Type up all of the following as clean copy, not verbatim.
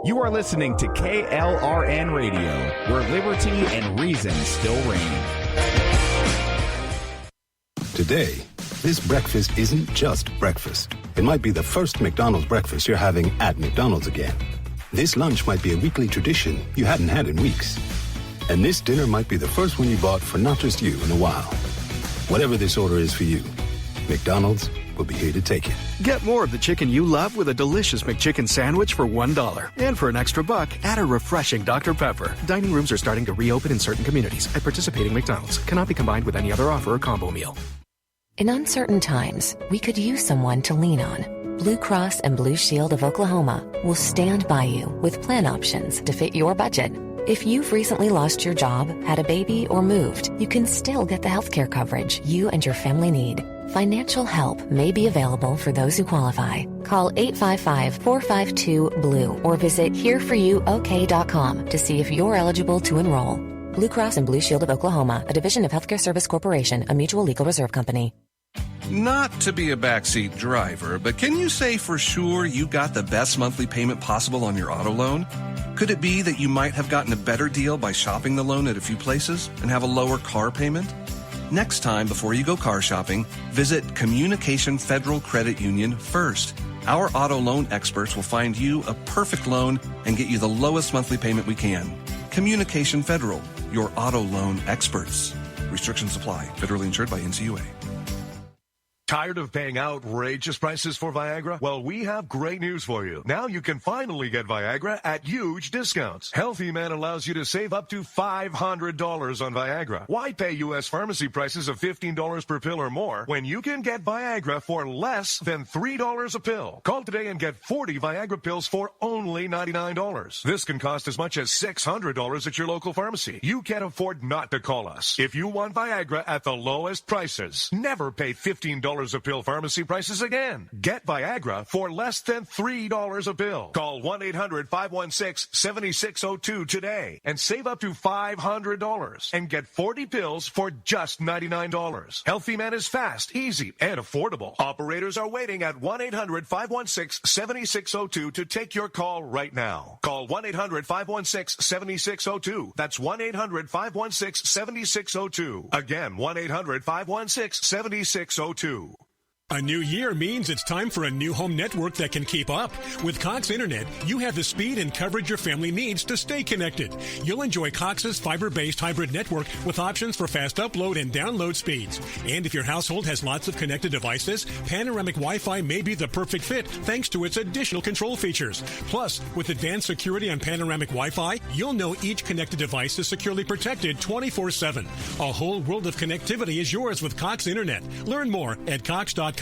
You are listening to KLRN Radio, where liberty and reason still reign. Today, this breakfast isn't just breakfast. It might be the first McDonald's breakfast you're having at McDonald's again. This lunch might be a weekly tradition you hadn't had in weeks. And this dinner might be the first one you bought for not just you in a while. Whatever this order is for you, McDonald's will be here to take it. Get more of the chicken you love with a delicious McChicken sandwich for $1. And for an extra buck, add a refreshing Dr. Pepper. Dining rooms are starting to reopen in certain communities at participating McDonald's. Cannot be combined with any other offer or combo meal. In uncertain times, we could use someone to lean on. Blue Cross and Blue Shield of Oklahoma will stand by you with plan options to fit your budget. If you've recently lost your job, had a baby, or moved, you can still get the healthcare coverage you and your family need. Financial help may be available for those who qualify. Call 855-452-BLUE or visit hereforyouok.com to see if you're eligible to enroll. Blue Cross and Blue Shield of Oklahoma, a division of Healthcare Service Corporation, a mutual legal reserve company. Not to be a backseat driver, but can you say for sure you got the best monthly payment possible on your auto loan? Could it be that you might have gotten a better deal by shopping the loan at a few places and have a lower car payment? Next time, before you go car shopping, visit Communication Federal Credit Union first. Our auto loan experts will find you a perfect loan and get you the lowest monthly payment we can. Communication Federal, your auto loan experts. Restrictions apply. Federally insured by NCUA. Tired of paying outrageous prices for Viagra? Well, we have great news for you. Now you can finally get Viagra at huge discounts. Healthy Man allows you to save up to $500 on Viagra. Why pay U.S. pharmacy prices of $15 per pill or more when you can get Viagra for less than $3 a pill? Call today and get 40 Viagra pills for only $99. This can cost as much as $600 at your local pharmacy. You can't afford not to call us. If you want Viagra at the lowest prices, never pay $15 a pill pharmacy prices again. Get Viagra for less than $3 a pill. Call 1-800-516-7602 today and save up to $500 and get 40 pills for just $99. Healthy Man is fast, easy, and affordable. Operators are waiting at 1-800-516-7602 to take your call right now. Call 1-800-516-7602. That's 1-800-516-7602. Again, 1-800-516-7602. A new year means it's time for a new home network that can keep up. With Cox Internet, you have the speed and coverage your family needs to stay connected. You'll enjoy Cox's fiber-based hybrid network with options for fast upload and download speeds. And if your household has lots of connected devices, Panoramic Wi-Fi may be the perfect fit thanks to its additional control features. Plus, with advanced security on Panoramic Wi-Fi, you'll know each connected device is securely protected 24/7. A whole world of connectivity is yours with Cox Internet. Learn more at Cox.com.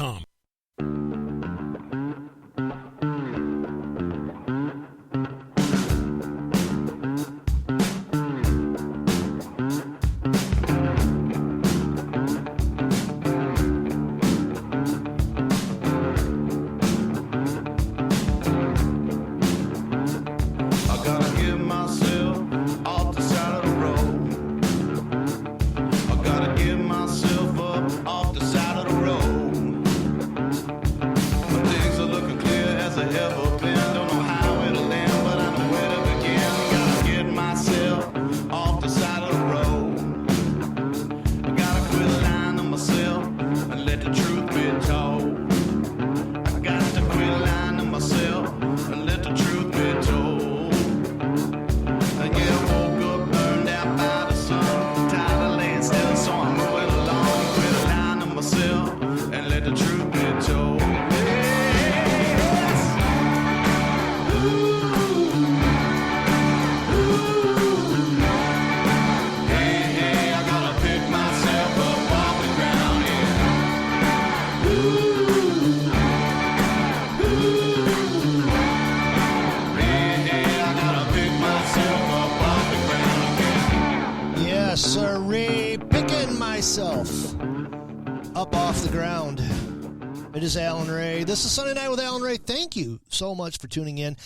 It is Alan Ray. This is Sunday Night with Alan Ray. Thank you so much for tuning in.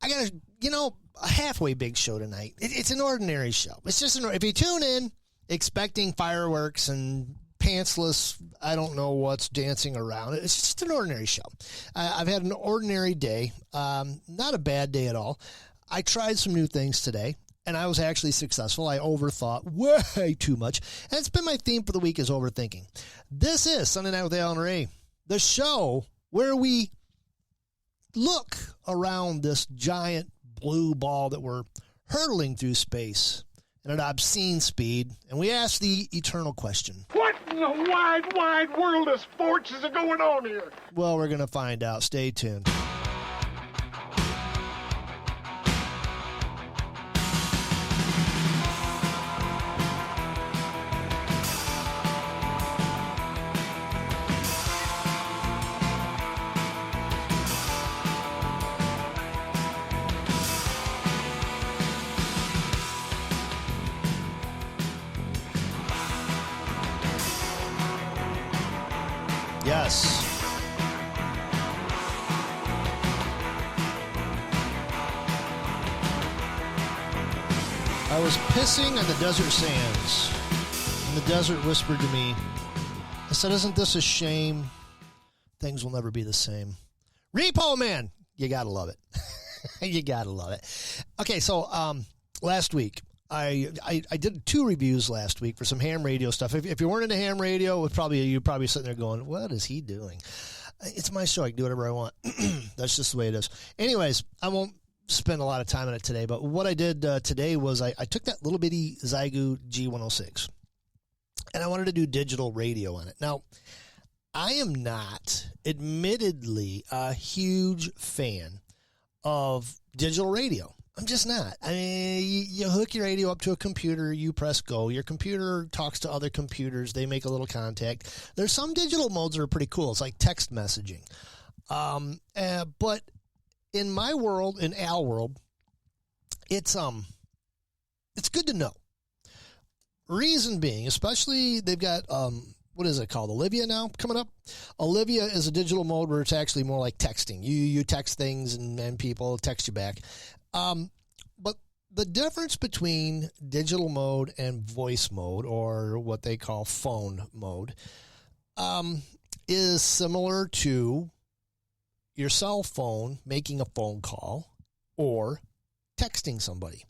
I got a halfway big show tonight. It's an ordinary show. It's just if you tune in expecting fireworks and pantsless, I don't know what's dancing around. It's just an ordinary show. I've had an ordinary day, not a bad day at all. I tried some new things today, and I was actually successful. I overthought way too much, and it's been my theme for the week is overthinking. This is Sunday Night with Alan Ray, the show where we look around this giant blue ball that we're hurtling through space at an obscene speed, and we ask the eternal question. What in the wide, wide world of sports is going on here? Well, we're going to find out. Stay tuned. Yes. I was pissing on the desert sands, and the desert whispered to me, I said, isn't this a shame? Things will never be the same. Repo Man! You gotta love it. You gotta love it. Okay, so last week, I did 2 reviews last week for some ham radio stuff. If you weren't into ham radio, you're probably sitting there going, what is he doing? It's my show. I can do whatever I want. That's just the way it is. Anyways, I won't spend a lot of time on it today, but what I did today was I took that little bitty Zygu G106, and I wanted to do digital radio on it. Now, I am not, admittedly, a huge fan of digital radio. I'm just not. I mean, you hook your radio up to a computer, you press go. Your computer talks to other computers. They make a little contact. There's some digital modes that are pretty cool. It's like text messaging. But in my world, in our world, it's good to know. Reason being, especially they've got, what is it called? Olivia now coming up? Olivia is a digital mode where it's actually more like texting. You text things and people text you back. But the difference between digital mode and voice mode, or what they call phone mode, is similar to your cell phone making a phone call or texting somebody.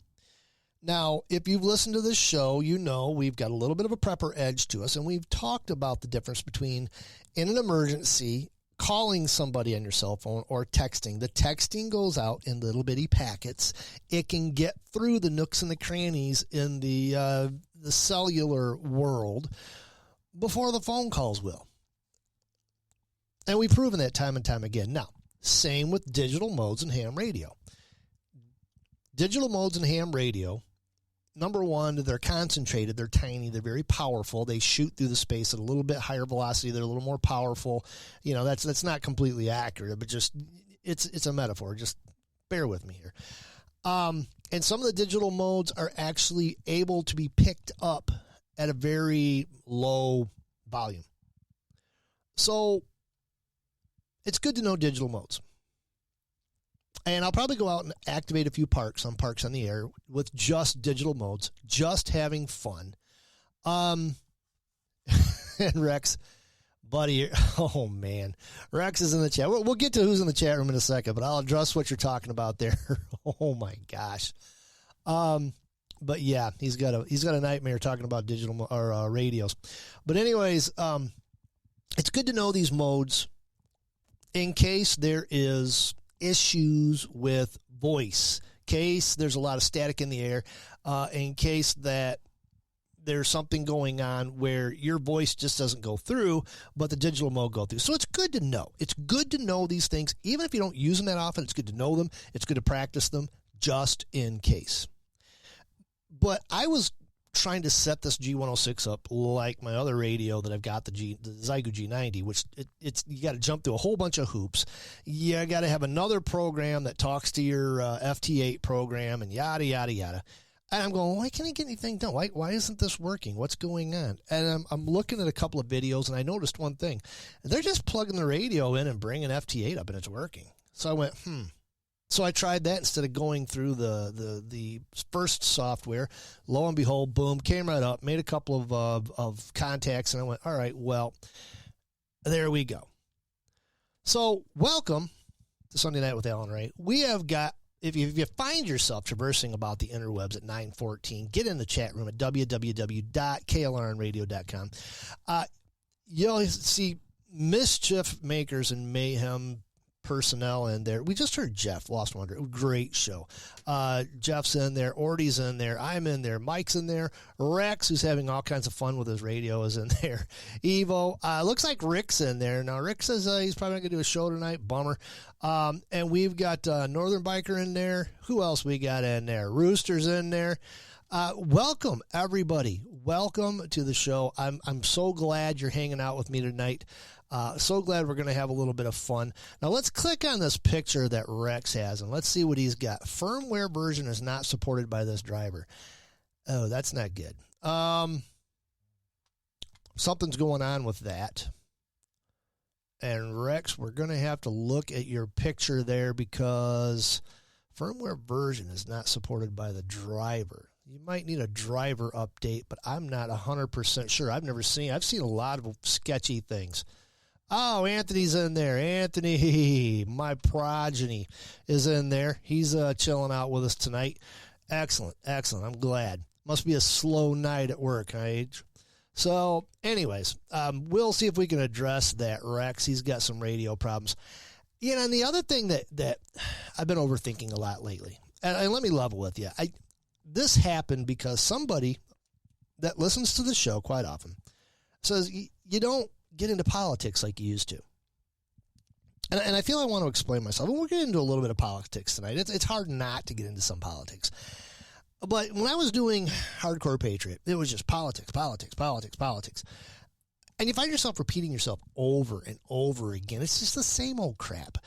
Now, if you've listened to this show, you know we've got a little bit of a prepper edge to us, and we've talked about the difference between, in an emergency, calling somebody on your cell phone or texting. The texting goes out in little bitty packets. It can get through the nooks and the crannies in the cellular world before the phone calls will. And we've proven that time and time again. Now, same with digital modes and ham radio. Digital modes and ham radio, number one, they're concentrated, they're tiny, they're very powerful. They shoot through the space at a little bit higher velocity. They're a little more powerful. You know, that's not completely accurate, but just it's a metaphor. Just bear with me here. And some of the digital modes are actually able to be picked up at a very low volume. So it's good to know digital modes. And I'll probably go out and activate a few Parks on the Air with just digital modes, just having fun. And Rex, buddy, oh man, Rex is in the chat. We'll get to who's in the chat room in a second, but I'll address what you're talking about there. Oh my gosh. But yeah, he's got a nightmare talking about digital or radios. But anyways, it's good to know these modes in case there is issues with voice, case there's a lot of static in the air, in case that there's something going on where your voice just doesn't go through, but the digital mode go through. So it's good to know. It's good to know these things. Even if you don't use them that often, it's good to know them. It's good to practice them just in case. But I was trying to set this G106 up like my other radio that I've got, the Zygu G90, which it's you got to jump through a whole bunch of hoops. You got to have another program that talks to your FT8 program and yada, yada, yada. And I'm going, why can't I get anything done? Why isn't this working? What's going on? And I'm looking at a couple of videos, and I noticed one thing. They're just plugging the radio in and bringing FT8 up, and it's working. So I went, So I tried that instead of going through the first software. Lo and behold, boom, came right up, made a couple of contacts, and I went, all right, well, there we go. So welcome to Sunday Night with Alan Ray. We have got, if you find yourself traversing about the interwebs at 9:14, get in the chat room at www.klrnradio.com. You'll see mischief makers and mayhem personnel in there. We just heard Jeff, Lost Wonder. Great show. Jeff's in there. Orty's in there. I'm in there. Mike's in there. Rex, who's having all kinds of fun with his radio, is in there. Evo. Looks like Rick's in there. Now, Rick says he's probably not going to do a show tonight. Bummer. And we've got Northern Biker in there. Who else we got in there? Rooster's in there. Welcome, everybody. Welcome to the show. I'm so glad you're hanging out with me tonight. So glad we're going to have a little bit of fun. Now, let's click on this picture that Rex has, and let's see what he's got. Firmware version is not supported by this driver. Oh, that's not good. Something's going on with that. And, Rex, we're going to have to look at your picture there because firmware version is not supported by the driver. You might need a driver update, but I'm not 100% sure. I've seen a lot of sketchy things. Oh, Anthony's in there. Anthony, my progeny, is in there. He's chilling out with us tonight. Excellent, excellent. I'm glad. Must be a slow night at work, huh? So, anyways, we'll see if we can address that, Rex. He's got some radio problems. You know, and the other thing that I've been overthinking a lot lately, and let me level with you. This happened because somebody that listens to the show quite often says, you don't get into politics like you used to. And I feel I want to explain myself. And we'll get into a little bit of politics tonight. It's hard not to get into some politics. But when I was doing Hardcore Patriot, it was just politics. And you find yourself repeating yourself over and over again. It's just the same old crap.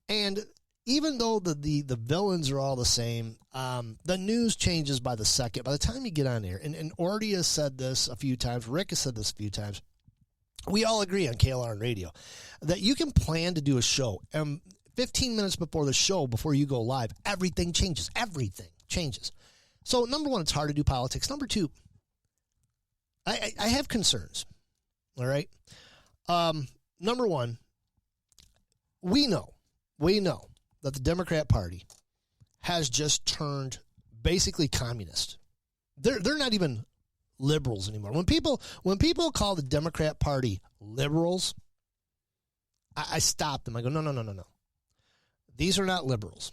And even though the villains are all the same, the news changes by the second. By the time you get on there, and Orty has said this a few times, Rick has said this a few times, we all agree on KLRN Radio that you can plan to do a show, and 15 minutes before the show, before you go live, everything changes. Everything changes. So, number one, it's hard to do politics. Number two, I have concerns, all right? Number one, we know that the Democrat Party has just turned basically communist. They're not even liberals anymore. When people call the Democrat Party liberals, I stop them. I go, no. These are not liberals.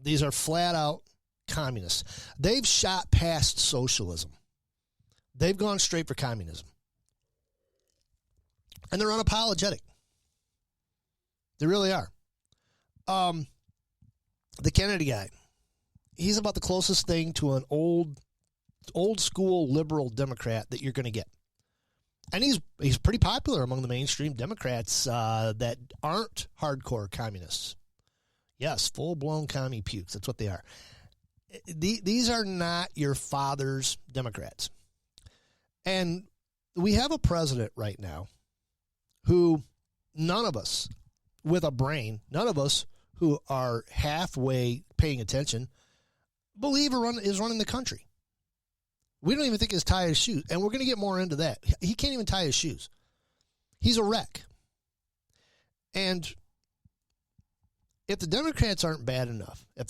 These are flat out communists. They've shot past socialism. They've gone straight for communism. And they're unapologetic. They really are. The Kennedy guy, he's about the closest thing to an old school liberal Democrat that you're going to get. And he's pretty popular among the mainstream Democrats that aren't hardcore communists. Yes, full-blown commie pukes. That's what they are. These are not your father's Democrats. And we have a president right now who none of us with a brain, none of us who are halfway paying attention, believe is running the country. We don't even think he's tie his shoes. And we're going to get more into that. He can't even tie his shoes. He's a wreck. And if the Democrats aren't bad enough, if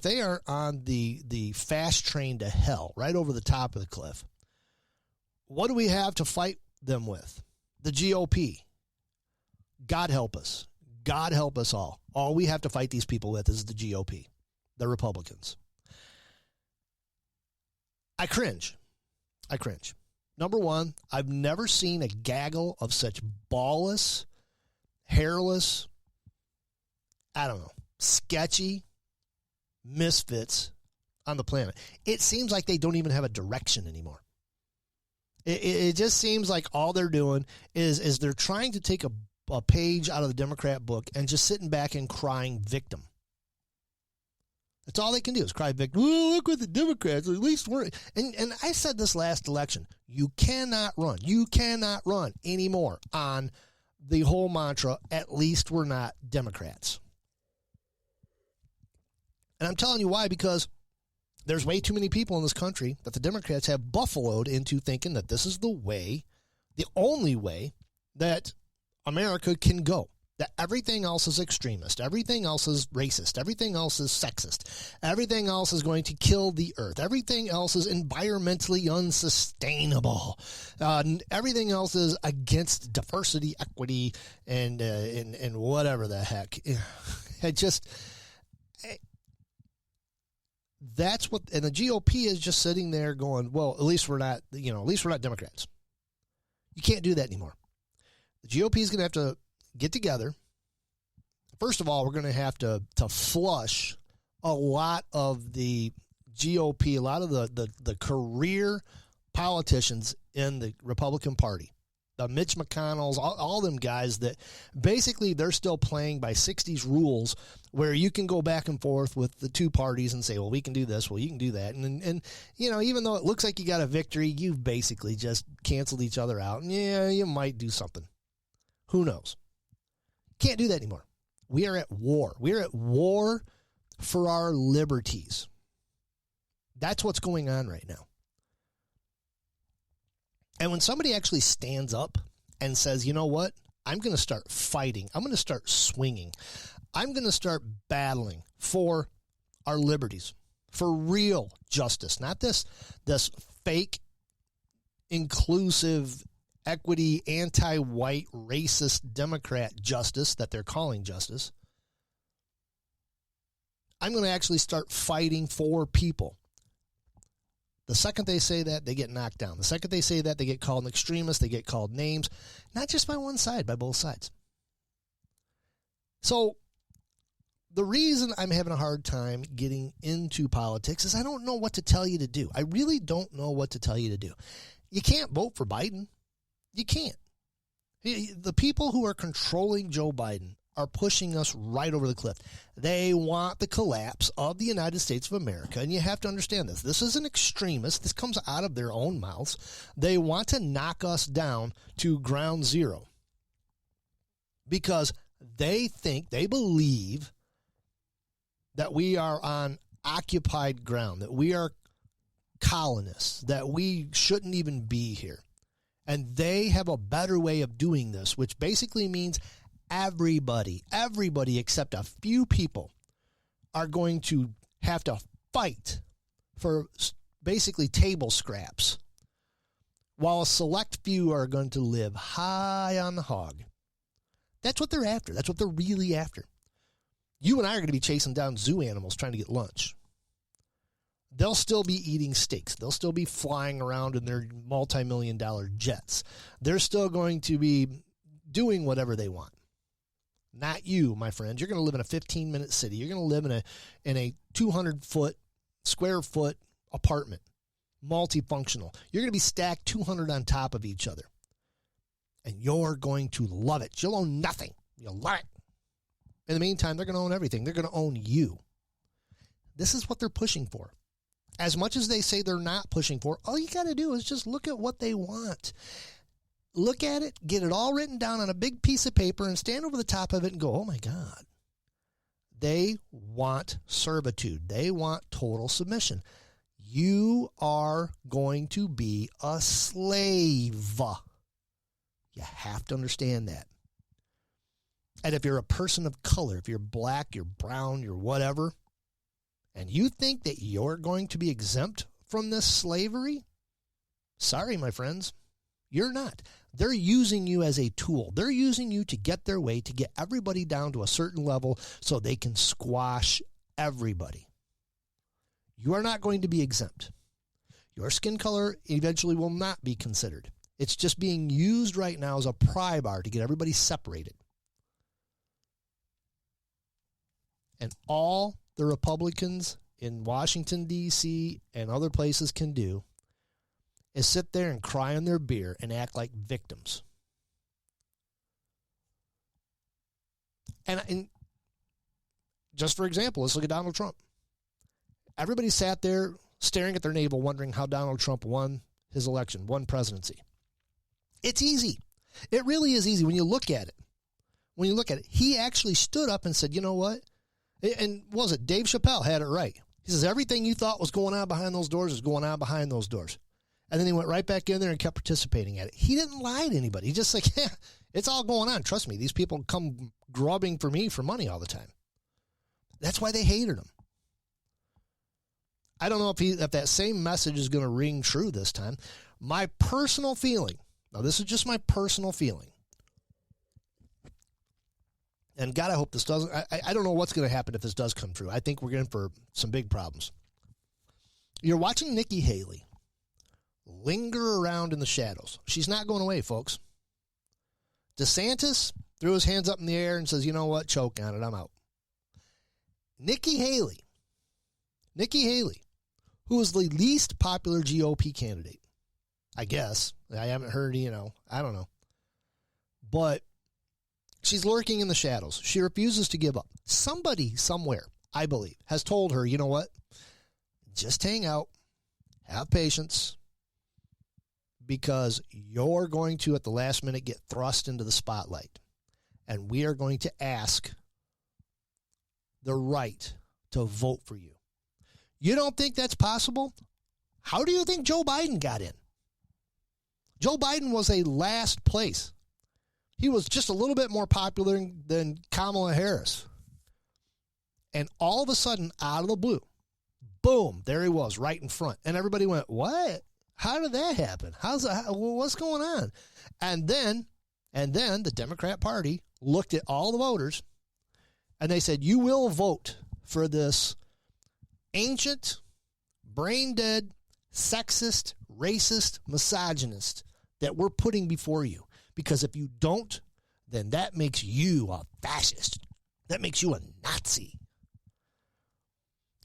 they are on the fast train to hell, right over the top of the cliff, what do we have to fight them with? The GOP. God help us. God help us all. All we have to fight these people with is the GOP, the Republicans. I cringe. Number one, I've never seen a gaggle of such ballless, hairless, I don't know, sketchy misfits on the planet. It seems like they don't even have a direction anymore. It just seems like all they're doing is they're trying to take a page out of the Democrat book and just sitting back and crying victim. That's all they can do is cry victim. Oh, look what the Democrats, at least we're... And I said this last election, you cannot run anymore on the whole mantra, at least we're not Democrats. And I'm telling you why, because there's way too many people in this country that the Democrats have buffaloed into thinking that this is the way, the only way that America can go. That everything else is extremist, everything else is racist, everything else is sexist, everything else is going to kill the earth, everything else is environmentally unsustainable, everything else is against diversity, equity, and whatever the heck. That's what, and the GOP is just sitting there going, well, at least we're not Democrats. You can't do that anymore. The GOP is going to have to get together. First of all, we're going to have to flush a lot of the GOP, a lot of the career politicians in the Republican Party. The Mitch McConnells, all them guys that basically they're still playing by 60s rules where you can go back and forth with the two parties and say, well, we can do this, well, you can do that. And even though it looks like you got a victory, you've basically just canceled each other out. And yeah, you might do something. Who knows? Can't do that anymore. We are at war. We are at war for our liberties. That's what's going on right now. And when somebody actually stands up and says, you know what, I'm going to start fighting. I'm going to start swinging. I'm going to start battling for our liberties, for real justice, not this fake, inclusive, equity, anti-white, racist Democrat justice that they're calling justice. I'm going to actually start fighting for people. The second they say that, they get knocked down. The second they say that, they get called an extremist, they get called names, not just by one side, by both sides. So the reason I'm having a hard time getting into politics is I don't know what to tell you to do. I really don't know what to tell you to do. You can't vote for Biden. You can't. The people who are controlling Joe Biden are pushing us right over the cliff. They want the collapse of the United States of America, and you have to understand this. This isn't extremist. This comes out of their own mouths. They want to knock us down to ground zero because they believe that we are on occupied ground, that we are colonists, that we shouldn't even be here. And they have a better way of doing this, which basically means everybody except a few people are going to have to fight for basically table scraps, while a select few are going to live high on the hog. That's what they're after. That's what they're really after. You and I are going to be chasing down zoo animals trying to get lunch. They'll still be eating steaks. They'll still be flying around in their multi-million-dollar jets. They're still going to be doing whatever they want. Not you, my friends. You're going to live in a 15-minute city. You're going to live in a 200-foot, square-foot apartment, multifunctional. You're going to be stacked 200 on top of each other. And you're going to love it. You'll own nothing. You'll love it. In the meantime, they're going to own everything. They're going to own you. This is what they're pushing for. As much as they say they're not pushing for, all you got to do is just look at what they want. Look at it, get it all written down on a big piece of paper and stand over the top of it and go, oh my God. They want servitude. They want total submission. You are going to be a slave. You have to understand that. And if you're a person of color, if you're black, you're brown, you're whatever, and you think that you're going to be exempt from this slavery, sorry, my friends, you're not. They're using you as a tool. They're using you to get their way, to get everybody down to a certain level so they can squash everybody. You are not going to be exempt. Your skin color eventually will not be considered. It's just being used right now as a pry bar to get everybody separated. And all the Republicans in Washington, D.C. and other places can do is sit there and cry on their beer and act like victims. And just for example, let's look at Donald Trump. Everybody sat there staring at their navel wondering how Donald Trump won his election, won presidency. It's easy. It really is easy when you look at it. When you look at it, he actually stood up and said, you know what? And was it Dave Chappelle had it right? He says, everything you thought was going on behind those doors is going on behind those doors. And then he went right back in there and kept participating at it. He didn't lie to anybody. He's just like, yeah, it's all going on. Trust me, these people come grubbing for me for money all the time. That's why they hated him. I don't know if that same message is going to ring true this time. My personal feeling, now this is just my personal feeling, and God, I hope this doesn't, I don't know what's going to happen if this does come true. I think we're in for some big problems. You're watching Nikki Haley linger around in the shadows. She's not going away, folks. DeSantis threw his hands up in the air and says, you know what, choke on it, I'm out. Nikki Haley, who is the least popular GOP candidate, I guess. I haven't heard, I don't know. But she's lurking in the shadows. She refuses to give up. Somebody somewhere, I believe, has told her, you know what? Just hang out, have patience, because you're going to, at the last minute, get thrust into the spotlight. And we are going to ask the right to vote for you. You don't think that's possible? How do you think Joe Biden got in? Joe Biden was a last place. He was just a little bit more popular than Kamala Harris. And all of a sudden, out of the blue, boom, there he was right in front. And everybody went, what? How did that happen? What's going on? And then the Democrat Party looked at all the voters and they said, you will vote for this ancient, brain-dead, sexist, racist, misogynist that we're putting before you. Because if you don't, then that makes you a fascist. That makes you a Nazi.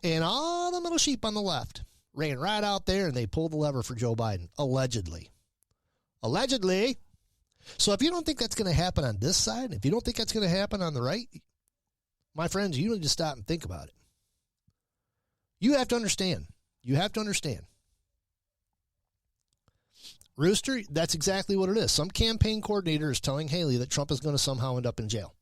And all the little sheep on the left ran right out there and they pulled the lever for Joe Biden, allegedly. Allegedly. So if you don't think that's going to happen on this side, if you don't think that's going to happen on the right, my friends, you need to stop and think about it. You have to understand. Rooster, that's exactly what it is. Some campaign coordinator is telling Haley that Trump is going to somehow end up in jail.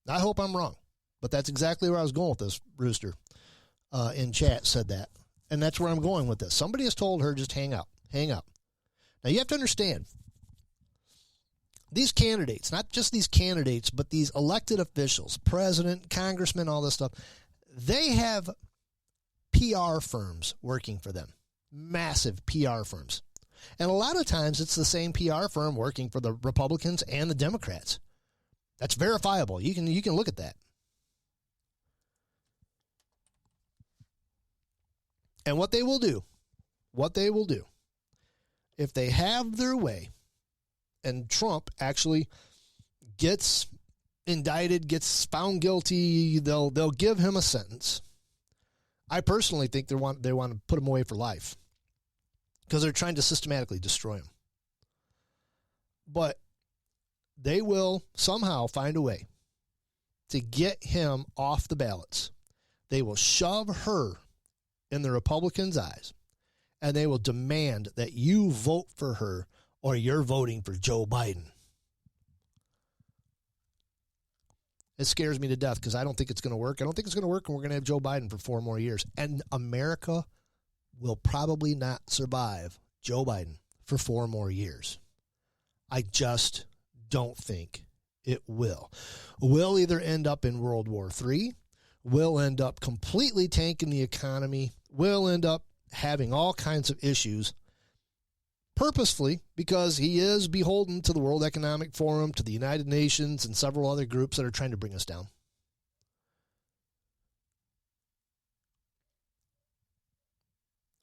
I hope I'm wrong, but that's exactly where I was going with this. Rooster in chat said that, and that's where I'm going with this. Somebody has told her, just hang up. Now, you have to understand, these candidates, not just these candidates, but these elected officials, president, congressman, all this stuff, they have PR firms working for them, massive PR firms. And a lot of times it's the same PR firm working for the Republicans and the Democrats. That's verifiable. You can look at that. And what they will do, if they have their way and Trump actually gets indicted, gets found guilty, they'll give him a sentence. I personally think they want to put him away for life because they're trying to systematically destroy him. But they will somehow find a way to get him off the ballots. They will shove her in the Republicans' eyes, and they will demand that you vote for her or you're voting for Joe Biden. It scares me to death because I don't think it's going to work. I don't think it's going to work, and we're going to have Joe Biden for 4 more years. And America will probably not survive Joe Biden for 4 more years. I just don't think it will. We'll either end up in World War III, we'll end up completely tanking the economy, we'll end up having all kinds of issues purposefully because he is beholden to the World Economic Forum, to the United Nations, and several other groups that are trying to bring us down.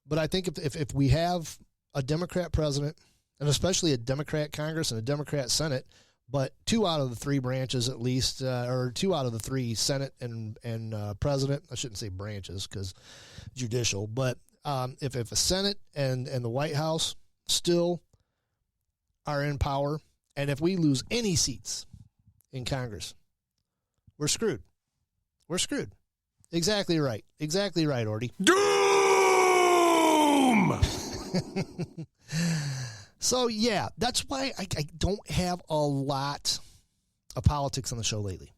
But I think if we have a Democrat president, and especially a Democrat Congress and a Democrat Senate, but 2 out of the 3 branches at least, or 2 out of the 3 Senate and president, I shouldn't say branches because judicial, but if a Senate and the White House still are in power, and if we lose any seats in Congress, we're screwed. We're screwed. Exactly right. Exactly right, Orty. Doom! So, yeah, that's why I don't have a lot of politics on the show lately.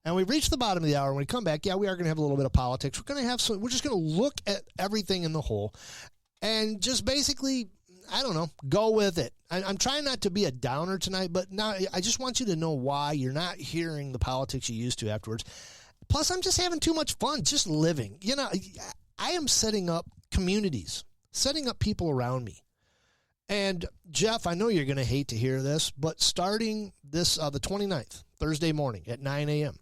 And we've reached the bottom of the hour. When we come back, we are going to have a little bit of politics. We're just going to look at everything in the whole and just basically, I don't know, go with it. I'm trying not to be a downer tonight, but now I just want you to know why you're not hearing the politics you used to afterwards. Plus, I'm just having too much fun just living. You know, I am setting up communities, setting up people around me. And, Jeff, I know you're going to hate to hear this, but starting this the 29th, Thursday morning at 9 a.m.,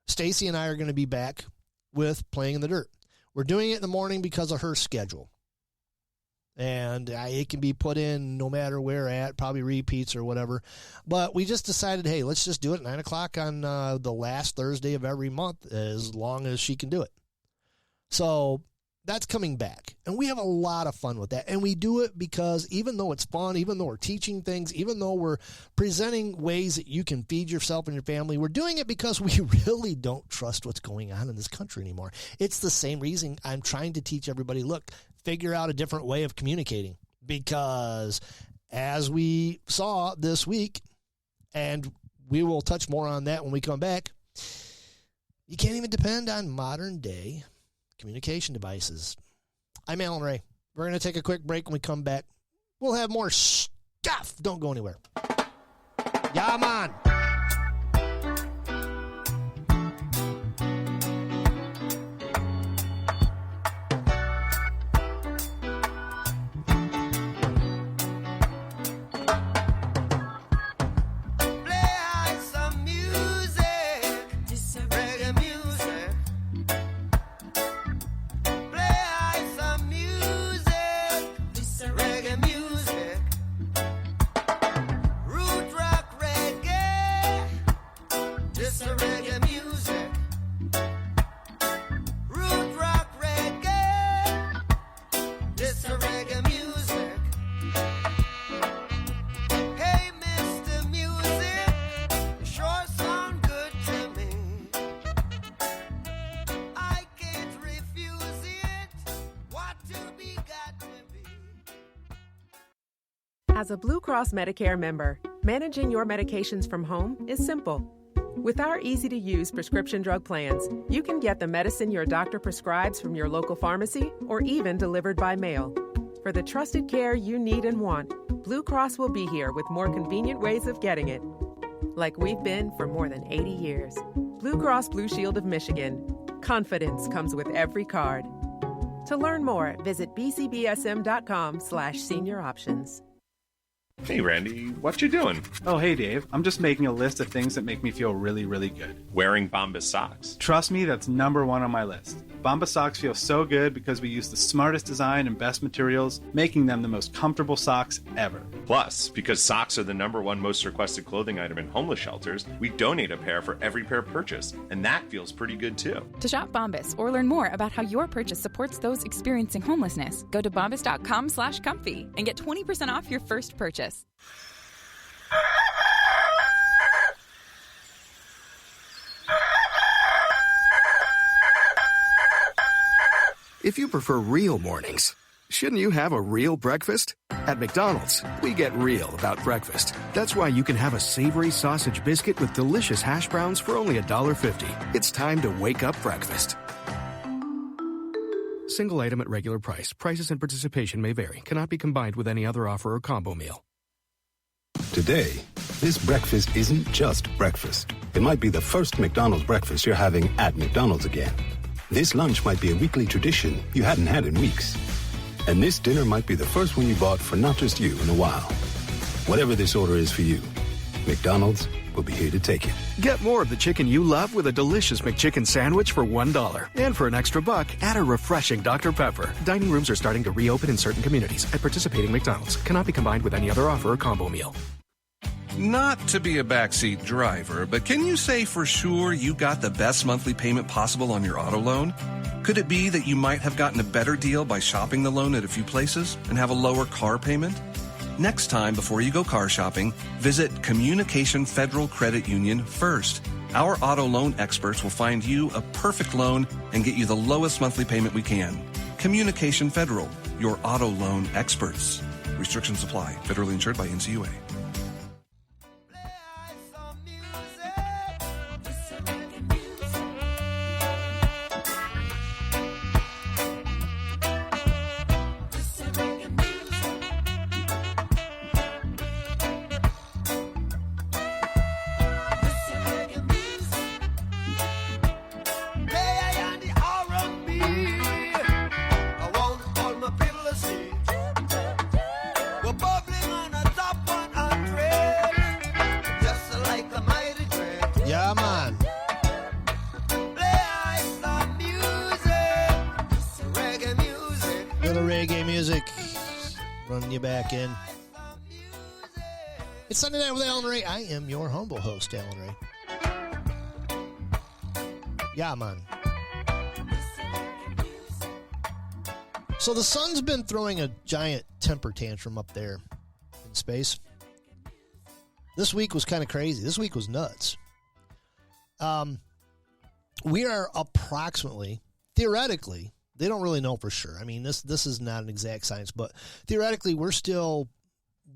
Stacy and I are going to be back with Playing in the Dirt. We're doing it in the morning because of her schedule. And it can be put in no matter where at, probably repeats or whatever. But we just decided, hey, let's just do it at 9 o'clock on the last Thursday of every month as long as she can do it. So that's coming back. And we have a lot of fun with that. And we do it because even though it's fun, even though we're teaching things, even though we're presenting ways that you can feed yourself and your family, we're doing it because we really don't trust what's going on in this country anymore. It's the same reason I'm trying to teach everybody, look, figure out a different way of communicating, because as we saw this week, and we will touch more on that when we come back, you can't even depend on modern day communication devices. I'm Alan Ray. We're going to take a quick break. When we come back, we'll have more stuff. Don't go anywhere. Yeah, man. As a Blue Cross Medicare member, managing your medications from home is simple. With our easy-to-use prescription drug plans, you can get the medicine your doctor prescribes from your local pharmacy or even delivered by mail. For the trusted care you need and want, Blue Cross will be here with more convenient ways of getting it. Like we've been for more than 80 years. Blue Cross Blue Shield of Michigan. Confidence comes with every card. To learn more, visit bcbsm.com/senior options. Hey, Randy, what you doing? Oh, hey, Dave. I'm just making a list of things that make me feel really, really good. Wearing Bombas socks. Trust me, that's number one on my list. Bombas socks feel so good because we use the smartest design and best materials, making them the most comfortable socks ever. Plus, because socks are the number one most requested clothing item in homeless shelters, we donate a pair for every pair purchased, and that feels pretty good, too. To shop Bombas or learn more about how your purchase supports those experiencing homelessness, go to bombas.com/comfy and get 20% off your first purchase. If you prefer real mornings, shouldn't you have a real breakfast? At McDonald's, we get real about breakfast. That's why you can have a savory sausage biscuit with delicious hash browns for only $1.50. It's time to wake up breakfast. Single item at regular price. Prices and participation may vary. Cannot be combined with any other offer or combo meal. Today, this breakfast isn't just breakfast. It might be the first McDonald's breakfast you're having at McDonald's again. This lunch might be a weekly tradition you hadn't had in weeks. And this dinner might be the first one you bought for not just you in a while. Whatever this order is for you, McDonald's will be here to take it. Get more of the chicken you love with a delicious McChicken sandwich for $1. And for an extra buck, add a refreshing Dr. Pepper. Dining rooms are starting to reopen in certain communities at participating McDonald's. Cannot be combined with any other offer or combo meal. Not to be a backseat driver, but can you say for sure you got the best monthly payment possible on your auto loan? Could it be that you might have gotten a better deal by shopping the loan at a few places and have a lower car payment? Next time, before you go car shopping, visit Communication Federal Credit Union first. Our auto loan experts will find you a perfect loan and get you the lowest monthly payment we can. Communication Federal, your auto loan experts. Restrictions apply. Federally insured by NCUA. Yeah, man. Little reggae music. Running you back in. It's Sunday Night with Alan Ray. I am your humble host, Alan Ray. Yeah, man. So the sun's been throwing a giant temper tantrum up there in space. This week was kind of crazy. This week was nuts. We are approximately, theoretically, they don't really know for sure. I mean, this is not an exact science, but theoretically, we're still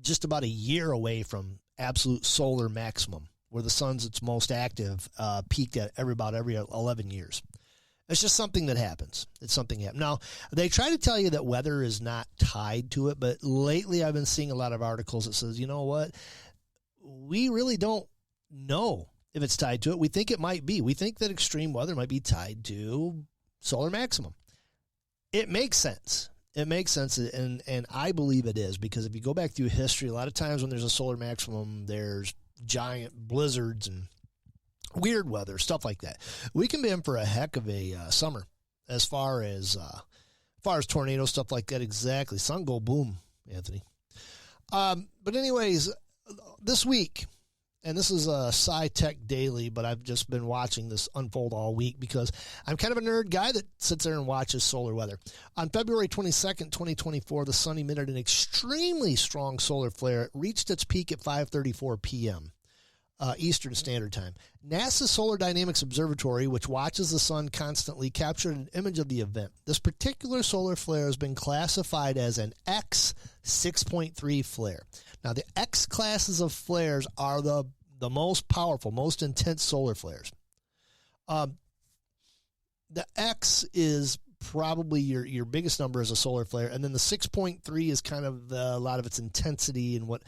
just about a year away from absolute solar maximum, where the sun's its most active, peaked at about every 11 years. It's just something that happens. It's something that happens. Now, they try to tell you that weather is not tied to it, but lately I've been seeing a lot of articles that says, you know what, we really don't know if it's tied to it. We think it might be. We think that extreme weather might be tied to solar maximum. It makes sense. It makes sense, and I believe it is, because if you go back through history, a lot of times when there's a solar maximum, there's giant blizzards and weird weather, stuff like that. We can be in for a heck of a summer as far as tornadoes, stuff like that. Exactly. Sun go boom, Anthony. But anyways, this week, and this is a Sci-Tech Daily, but I've just been watching this unfold all week because I'm kind of a nerd guy that sits there and watches solar weather. On February 22nd, 2024, the sun emitted an extremely strong solar flare. It reached its peak at 5:34 p.m. Eastern Standard Time. NASA's Solar Dynamics Observatory, which watches the sun constantly, captured an image of the event. This particular solar flare has been classified as an X 6.3 flare. Now, the X classes of flares are the most powerful, most intense solar flares. The X is probably your biggest number as a solar flare, and then the 6.3 is kind of a lot of its intensity and what.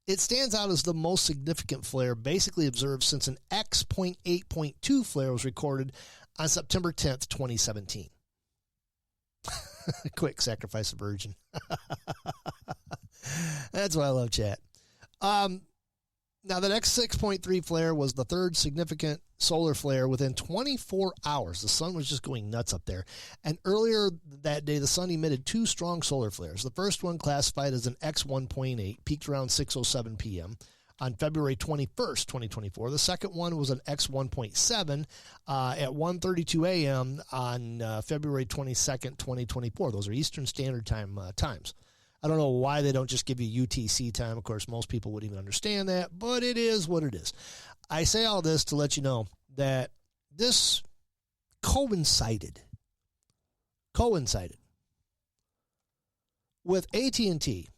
It stands out as the most significant flare basically observed since an X.8.2 flare was recorded on September 10th, 2017. Quick, sacrifice a virgin. That's why I love chat. Now, that X6.3 flare was the third significant solar flare within 24 hours. The sun was just going nuts up there. And earlier that day, the sun emitted two strong solar flares. The first one, classified as an X1.8, peaked around 6:07 p.m. on February 21st, 2024. The second one was an X1.7 at 1:32 a.m. on February 22nd, 2024. Those are Eastern Standard Time times. I don't know why they don't just give you UTC time. Of course, most people wouldn't even understand that, but it is what it is. I say all this to let you know that this coincided with AT&T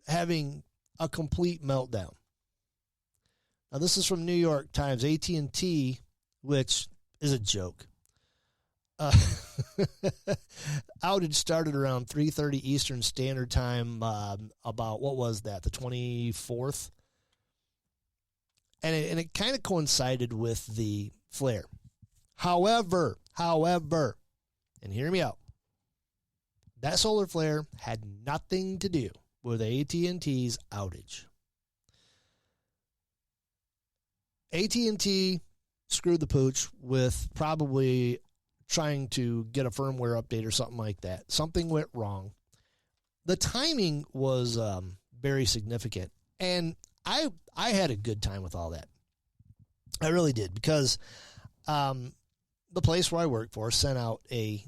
having a complete meltdown. Now, this is from New York Times. AT&T, which is a joke. Outage started around 3:30 Eastern Standard Time, about, what was that, the 24th? And it kind of coincided with the flare. However, and hear me out, that solar flare had nothing to do with AT&T's outage. AT&T screwed the pooch with probably trying to get a firmware update or something like that. Something went wrong. The timing was very significant, and I had a good time with all that. I really did, because the place where I work for sent out a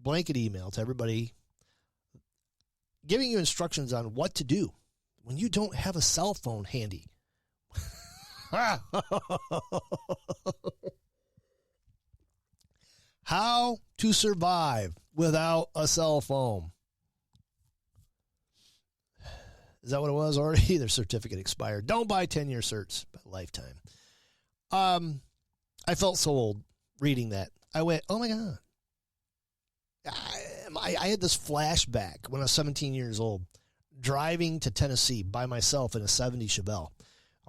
blanket email to everybody, giving you instructions on what to do when you don't have a cell phone handy. How to survive without a cell phone. Is that what it was already? Their certificate expired. Don't buy 10-year certs, but lifetime. I felt so old reading that. I went, oh my God. I had this flashback when I was 17 years old, driving to Tennessee by myself in a 70 Chevelle.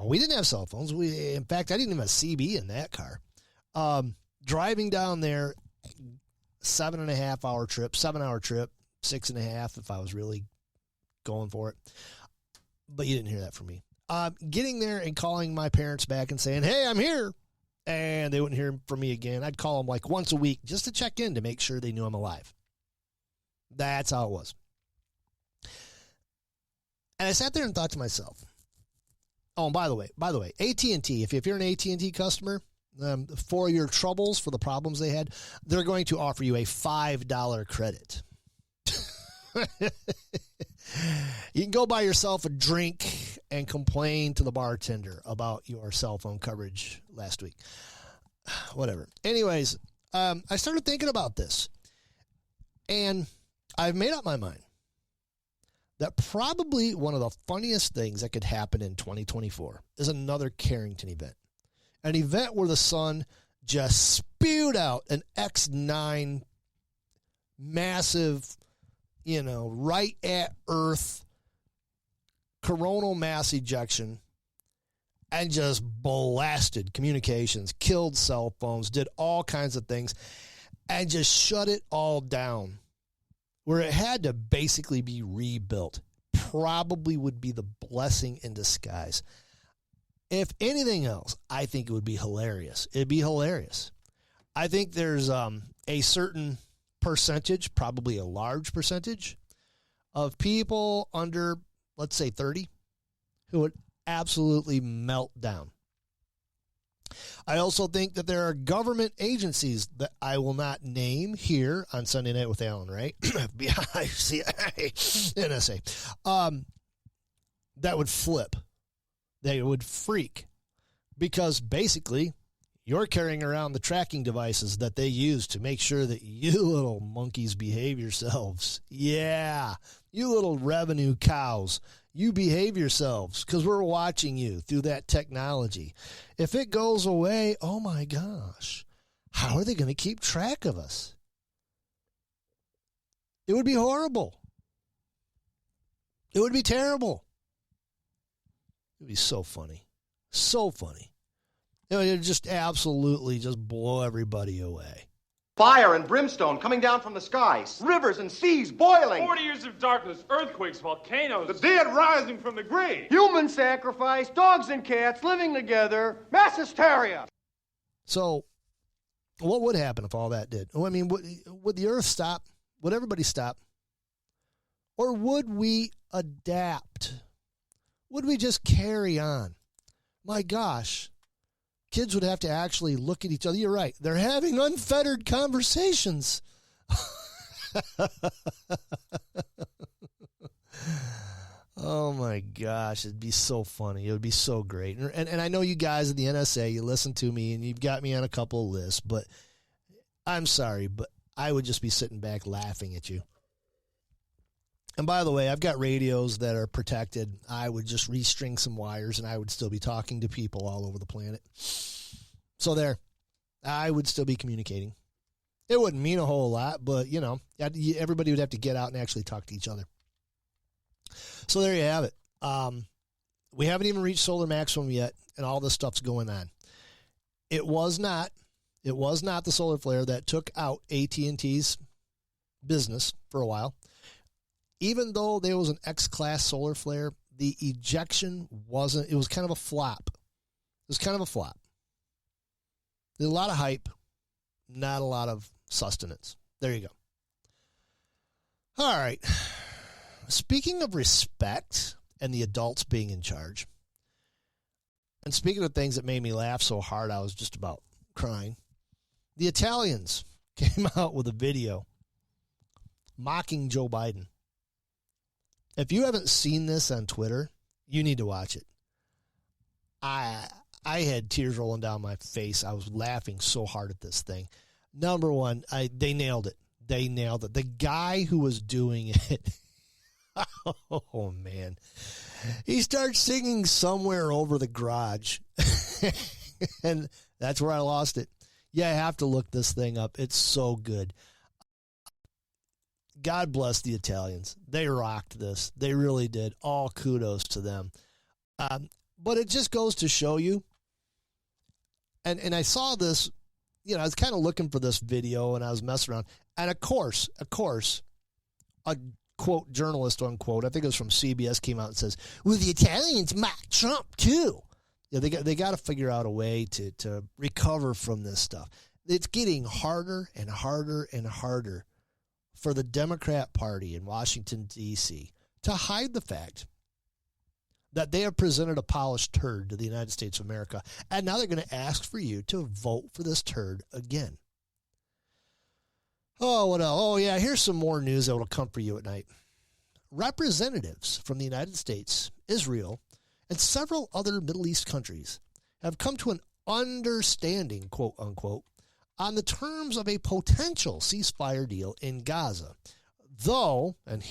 We didn't have cell phones. In fact, I didn't even have a CB in that car. Driving down there, 7.5 hour trip, 7 hour trip, 6.5 if I was really going for it. But you didn't hear that from me. Getting there and calling my parents back and saying, hey, I'm here. And they wouldn't hear from me again. I'd call them like once a week just to check in to make sure they knew I'm alive. That's how it was. And I sat there and thought to myself, oh, and by the way, AT&T, if you're an AT&T customer, for your troubles, for the problems they had, they're going to offer you a $5 credit. You can go buy yourself a drink and complain to the bartender about your cell phone coverage last week. Whatever. Anyways, I started thinking about this, and I've made up my mind that probably one of the funniest things that could happen in 2024 is another Carrington event. An event where the sun just spewed out an X9 massive, right at Earth coronal mass ejection and just blasted communications, killed cell phones, did all kinds of things, and just shut it all down. Where it had to basically be rebuilt. Probably would be the blessing in disguise. If anything else, I think it would be hilarious. It'd be hilarious. I think there's a certain percentage, probably a large percentage, of people under, let's say, 30 who would absolutely melt down. I also think that there are government agencies that I will not name here on Sunday Night with Alan, right? FBI, CIA, NSA, that would flip. They would freak because basically you're carrying around the tracking devices that they use to make sure that you little monkeys behave yourselves. Yeah, you little revenue cows. You behave yourselves because we're watching you through that technology. If it goes away, oh my gosh, how are they going to keep track of us? It would be horrible. It would be terrible. It would be so funny. So funny. It would just absolutely just blow everybody away. Fire and brimstone coming down from the skies. Rivers and seas boiling. 40 years of darkness, earthquakes, volcanoes. The dead rising from the grave. Human sacrifice, dogs and cats living together, mass hysteria. So, what would happen if all that did? I mean, would the earth stop? Would everybody stop? Or would we adapt? Would we just carry on? My gosh. Kids would have to actually look at each other. You're right. They're having unfettered conversations. Oh, my gosh. It'd be so funny. It would be so great. And I know you guys at the NSA, you listen to me, and you've got me on a couple of lists, but I'm sorry, but I would just be sitting back laughing at you. And by the way, I've got radios that are protected. I would just restring some wires, and I would still be talking to people all over the planet. So there, I would still be communicating. It wouldn't mean a whole lot, but, everybody would have to get out and actually talk to each other. So there you have it. We haven't even reached solar maximum yet, and all this stuff's going on. It was not the solar flare that took out AT&T's business for a while. Even though there was an X-class solar flare, the ejection wasn't. It was kind of a flop. It was kind of a flop. There's a lot of hype, not a lot of sustenance. There you go. All right. Speaking of respect and the adults being in charge, and speaking of things that made me laugh so hard I was just about crying, the Italians came out with a video mocking Joe Biden. If you haven't seen this on Twitter, you need to watch it. I had tears rolling down my face. I was laughing so hard at this thing. Number one, they nailed it. They nailed it. The guy who was doing it, oh, man. He starts singing Somewhere Over the Garage. And that's where I lost it. Yeah, I have to look this thing up. It's so good. God bless the Italians. They rocked this. They really did. All kudos to them. But it just goes to show you, and I saw this, I was kind of looking for this video, and I was messing around. And of course, a quote, journalist, unquote, I think it was from CBS, came out and says, well, the Italians mock Trump too. Yeah, they got to figure out a way to recover from this stuff. It's getting harder and harder and harder for the Democrat Party in Washington, D.C. to hide the fact that they have presented a polished turd to the United States of America, and now they're going to ask for you to vote for this turd again. Oh, what else? Oh, yeah, here's some more news that will comfort you at night. Representatives from the United States, Israel, and several other Middle East countries have come to an understanding, quote unquote, on the terms of a potential ceasefire deal in Gaza. Though, and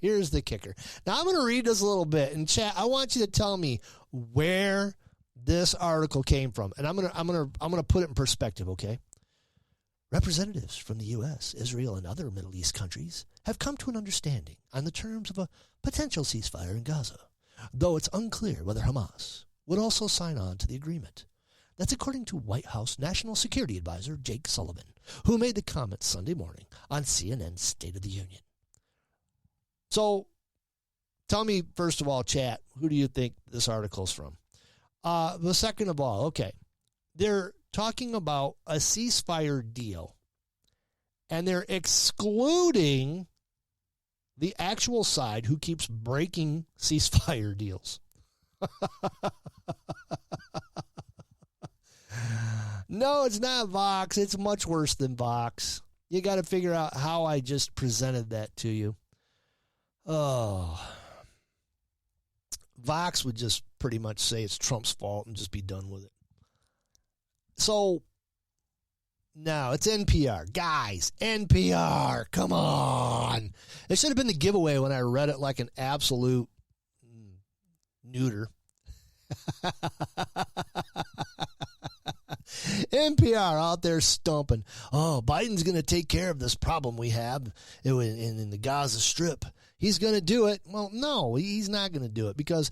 here's the kicker. Now I'm going to read this a little bit, and chat, I want you to tell me where this article came from, and I'm going to put it in perspective, okay? Representatives from the U.S., Israel, and other Middle East countries have come to an understanding on the terms of a potential ceasefire in Gaza, though it's unclear whether Hamas would also sign on to the agreement. That's according to White House National Security Advisor Jake Sullivan, who made the comments Sunday morning on CNN's State of the Union. So, tell me, first of all, chat, who do you think this article's from? The second of all, okay, they're talking about a ceasefire deal, and they're excluding the actual side who keeps breaking ceasefire deals. No, it's not Vox. It's much worse than Vox. You got to figure out how I just presented that to you. Oh. Vox would just pretty much say it's Trump's fault and just be done with it. So, now it's NPR. Guys, NPR, come on. It should have been the giveaway when I read it like an absolute neuter. NPR out there stumping. Oh, Biden's going to take care of this problem we have in the Gaza Strip. He's going to do it. Well, no, he's not going to do it, because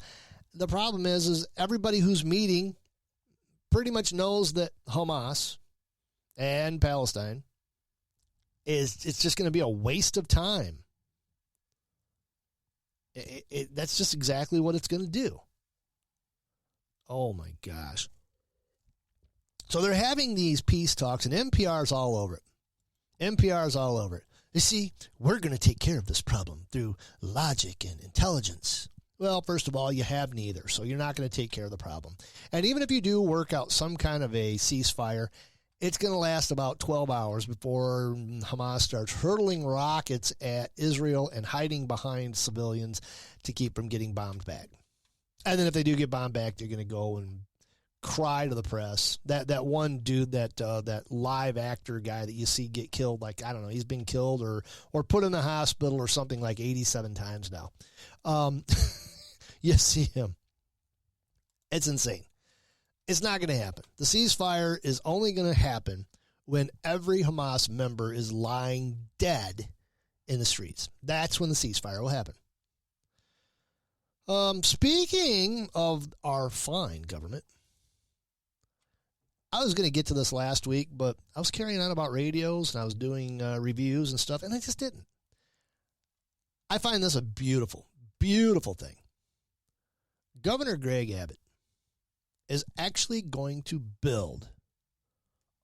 the problem is everybody who's meeting pretty much knows that Hamas and Palestine it's just going to be a waste of time. That's just exactly what it's going to do. Oh, my gosh. So they're having these peace talks, and NPR's all over it. NPR's all over it. You see, we're going to take care of this problem through logic and intelligence. Well, first of all, you have neither, so you're not going to take care of the problem. And even if you do work out some kind of a ceasefire, it's going to last about 12 hours before Hamas starts hurtling rockets at Israel and hiding behind civilians to keep from getting bombed back. And then if they do get bombed back, they're going to go and cry to the press. That one dude, that live actor guy that you see get killed, like, I don't know, he's been killed or put in the hospital or something like 87 times now. You see him. It's insane. It's not going to happen. The ceasefire is only going to happen when every Hamas member is lying dead in the streets. That's when the ceasefire will happen. Speaking of our fine government, I was going to get to this last week, but I was carrying on about radios, and I was doing reviews and stuff, and I just didn't. I find this a beautiful, beautiful thing. Governor Greg Abbott is actually going to build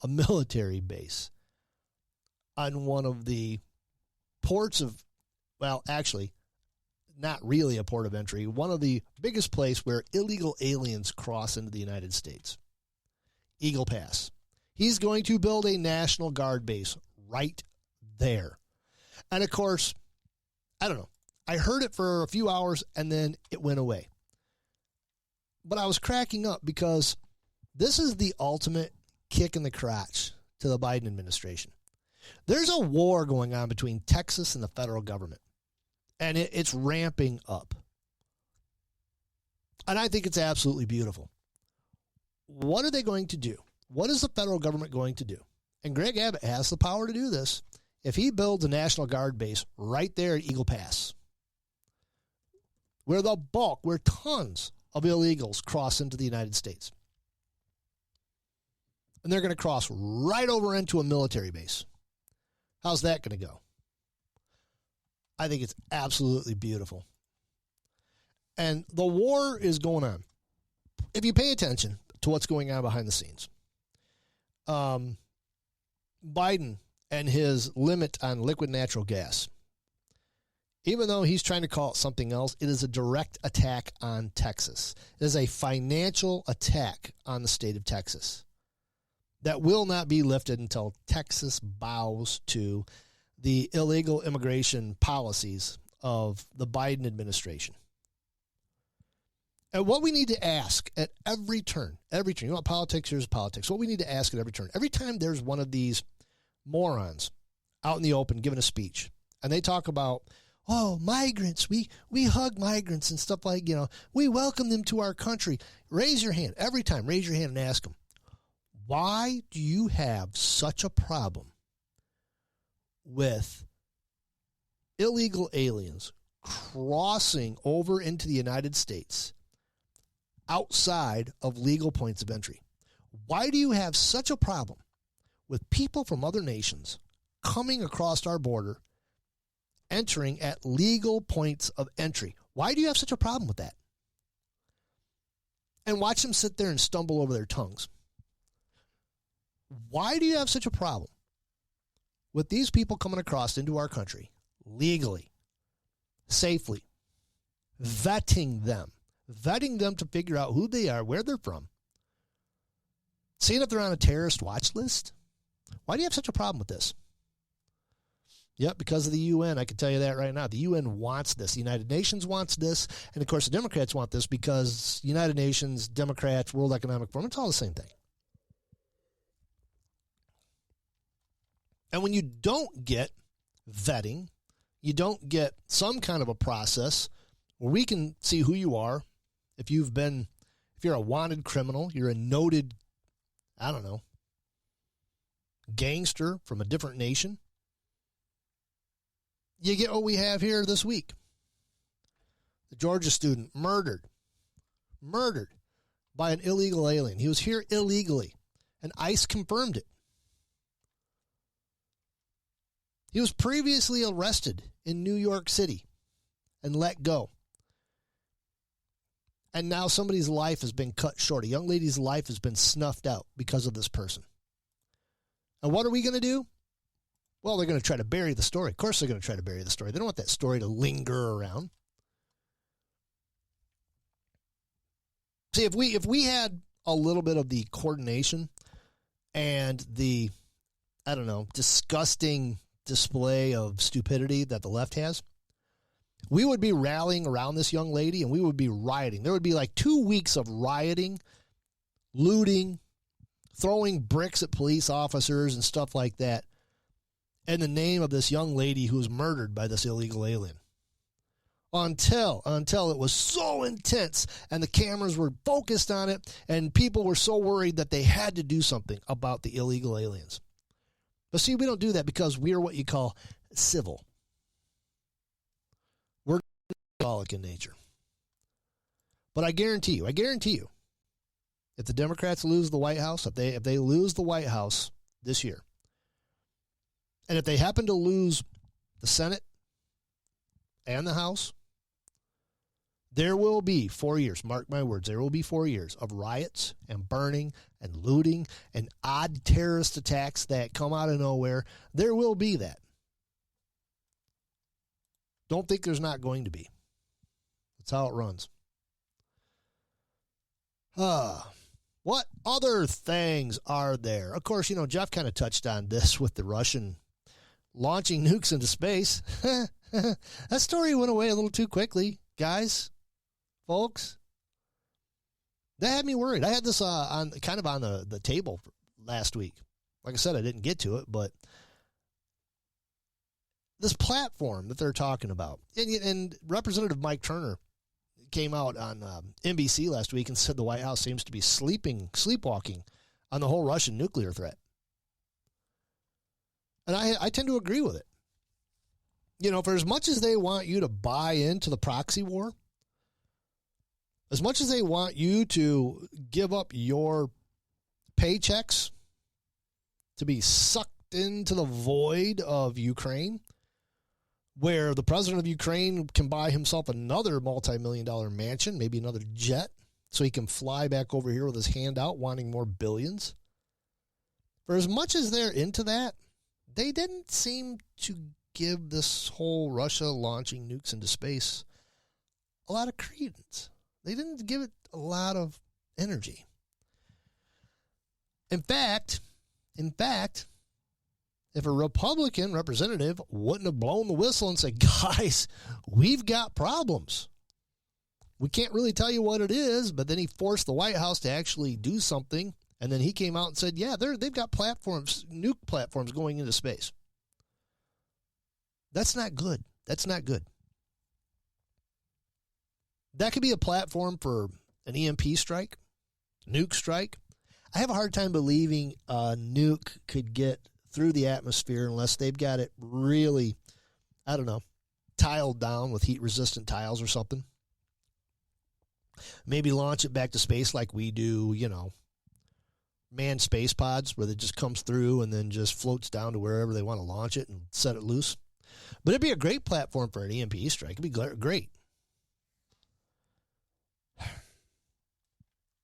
a military base on one of the ports of, well, actually, not really a port of entry, one of the biggest place where illegal aliens cross into the United States. Eagle Pass. He's going to build a National Guard base right there. And of course, I don't know. I heard it for a few hours and then it went away. But I was cracking up because this is the ultimate kick in the crotch to the Biden administration. There's a war going on between Texas and the federal government, and it's ramping up. And I think it's absolutely beautiful. What are they going to do? What is the federal government going to do? And Greg Abbott has the power to do this if he builds a National Guard base right there at Eagle Pass, where tons of illegals cross into the United States. And they're going to cross right over into a military base. How's that going to go? I think it's absolutely beautiful. And the war is going on. If you pay attention to what's going on behind the scenes, Biden and his limit on liquid natural gas, even though he's trying to call it something else, it is a direct attack on Texas. It is a financial attack on the state of Texas that will not be lifted until Texas bows to the illegal immigration policies of the Biden administration. And what we need to ask at every turn, you know what politics, here's politics. What we need to ask at every turn, every time there's one of these morons out in the open giving a speech, and they talk about, oh, migrants, we hug migrants and stuff like, we welcome them to our country. Raise your hand. Every time, raise your hand and ask them, why do you have such a problem with illegal aliens crossing over into the United States outside of legal points of entry? Why do you have such a problem with people from other nations coming across our border, entering at legal points of entry? Why do you have such a problem with that? And watch them sit there and stumble over their tongues. Why do you have such a problem with these people coming across into our country legally, safely, vetting them to figure out who they are, where they're from, seeing if they're on a terrorist watch list? Why do you have such a problem with this? Yep, because of the UN. I can tell you that right now. The UN wants this. The United Nations wants this. And, of course, the Democrats want this because United Nations, Democrats, World Economic Forum, it's all the same thing. And when you don't get vetting, you don't get some kind of a process where we can see who you are. If you're a wanted criminal, you're a noted, gangster from a different nation, you get what we have here this week. The Georgia student murdered by an illegal alien. He was here illegally, and ICE confirmed it. He was previously arrested in New York City and let go. And now somebody's life has been cut short. A young lady's life has been snuffed out because of this person. And what are we going to do? Well, they're going to try to bury the story. Of course they're going to try to bury the story. They don't want that story to linger around. See, if we had a little bit of the coordination and the, disgusting display of stupidity that the left has, we would be rallying around this young lady and we would be rioting. There would be like 2 weeks of rioting, looting, throwing bricks at police officers and stuff like that in the name of this young lady who was murdered by this illegal alien. Until it was so intense and the cameras were focused on it and people were so worried that they had to do something about the illegal aliens. But see, we don't do that because we are what you call civil. We're symbolic in nature. But I guarantee you, if the Democrats lose the White House, if they lose the White House this year, and if they happen to lose the Senate and the House, there will be 4 years, mark my words, there will be 4 years of riots and burning and looting and odd terrorist attacks that come out of nowhere. There will be that. Don't think there's not going to be. That's how it runs. What other things are there? Of course, Jeff kind of touched on this with the Russian launching nukes into space. That story went away a little too quickly, guys, folks. That had me worried. I had this on the table last week. Like I said, I didn't get to it, but this platform that they're talking about, and Representative Mike Turner came out on NBC last week and said the White House seems to be sleepwalking on the whole Russian nuclear threat. And I tend to agree with it. For as much as they want you to buy into the proxy war, as much as they want you to give up your paychecks to be sucked into the void of Ukraine, where the president of Ukraine can buy himself another multi-million-dollar mansion, maybe another jet, so he can fly back over here with his hand out wanting more billions. For as much as they're into that, they didn't seem to give this whole Russia launching nukes into space a lot of credence. They didn't give it a lot of energy. In fact, if a Republican representative wouldn't have blown the whistle and said, guys, we've got problems. We can't really tell you what it is, but then he forced the White House to actually do something, and then he came out and said, yeah, they've got platforms, nuke platforms going into space. That's not good. That's not good. That could be a platform for an EMP strike, nuke strike. I have a hard time believing a nuke could get through the atmosphere unless they've got it really, I don't know, tiled down with heat-resistant tiles or something. Maybe launch it back to space like we do, manned space pods where it just comes through and then just floats down to wherever they want to launch it and set it loose. But it'd be a great platform for an EMP strike. It'd be great.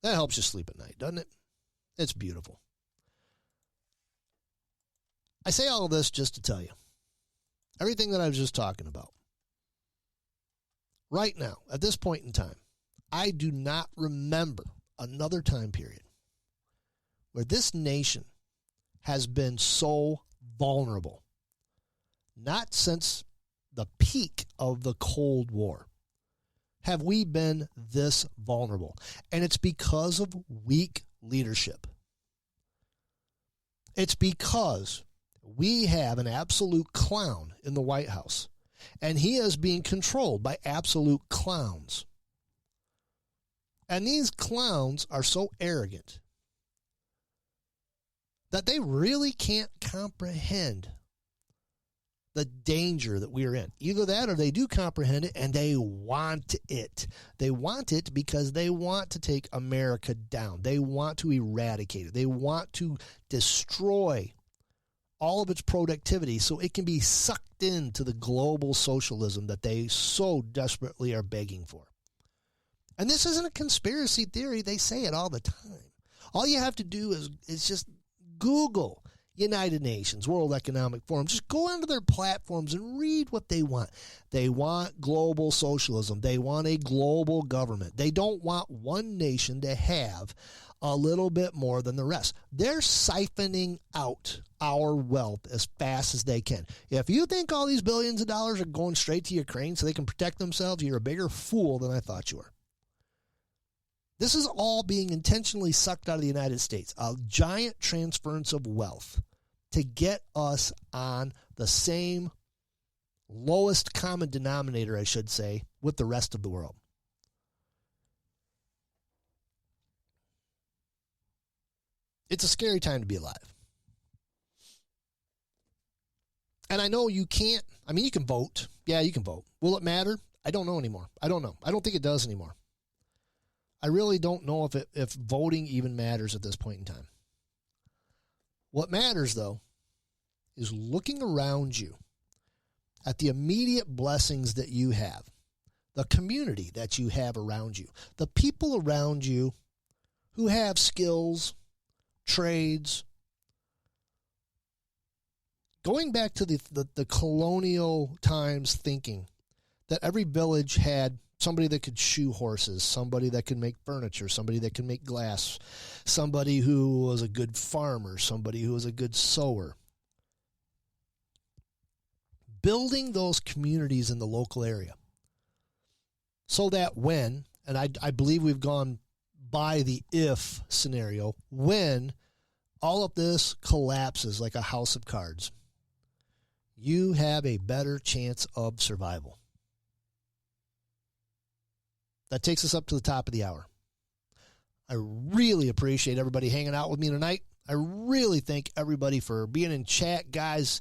That helps you sleep at night, doesn't it? It's beautiful. I say all of this just to tell you, everything that I was just talking about, right now, at this point in time, I do not remember another time period where this nation has been so vulnerable. Not since the peak of the Cold War have we been this vulnerable. And it's because of weak leadership. It's because we have an absolute clown in the White House, and he is being controlled by absolute clowns. And these clowns are so arrogant that they really can't comprehend the danger that we're in. Either that or they do comprehend it and they want it. They want it because they want to take America down. They want to eradicate it. They want to destroy all of its productivity so it can be sucked into the global socialism that they so desperately are begging for. And this isn't a conspiracy theory. They say it all the time. All you have to do is just Google United Nations, World Economic Forum. Just go onto their platforms and read what they want. They want global socialism. They want a global government. They don't want one nation to have a little bit more than the rest. They're siphoning out our wealth as fast as they can. If you think all these billions of dollars are going straight to Ukraine so they can protect themselves, you're a bigger fool than I thought you were. This is all being intentionally sucked out of the United States, a giant transference of wealth to get us on the same lowest common denominator, I should say, with the rest of the world. It's a scary time to be alive. And I know you can't, you can vote. Yeah, you can vote. Will it matter? I don't know anymore. I don't know. I don't think it does anymore. I really don't know if voting even matters at this point in time. What matters, though, is looking around you at the immediate blessings that you have, the community that you have around you, the people around you who have skills, trades. Going back to the colonial times thinking that every village had somebody that could shoe horses, somebody that could make furniture, somebody that could make glass, somebody who was a good farmer, somebody who was a good sewer. Building those communities in the local area so that when, and I believe we've gone by the if scenario, when all of this collapses like a house of cards, you have a better chance of survival. That takes us up to the top of the hour. I really appreciate everybody hanging out with me tonight. I really thank everybody for being in chat, guys.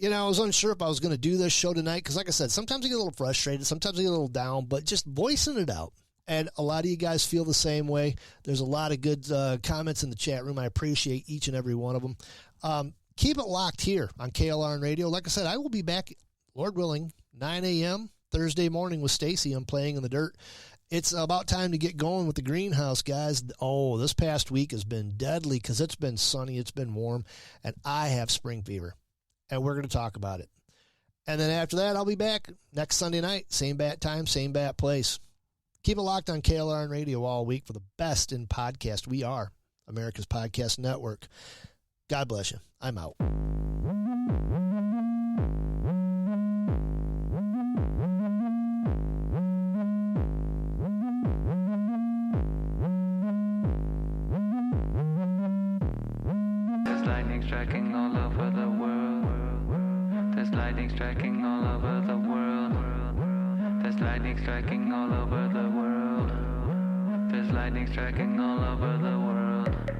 I was unsure if I was going to do this show tonight because, like I said, sometimes I get a little frustrated, sometimes I get a little down, but just voicing it out. And a lot of you guys feel the same way. There's a lot of good comments in the chat room. I appreciate each and every one of them. Keep it locked here on KLRN Radio. Like I said, I will be back Lord willing, 9 a.m. Thursday morning with Stacy. I'm playing in the dirt. It's about time to get going with the greenhouse, guys. Oh, this past week has been deadly because it's been sunny, it's been warm, and I have spring fever. And we're going to talk about it. And then after that, I'll be back next Sunday night. Same bat time, same bat place. Keep it locked on KLRN Radio all week for the best in podcast. We are America's Podcast Network. God bless you. I'm out. There's lightning striking all over the world. There's lightning striking all over the world. There's lightning striking all over the world. There's lightning striking all over the world.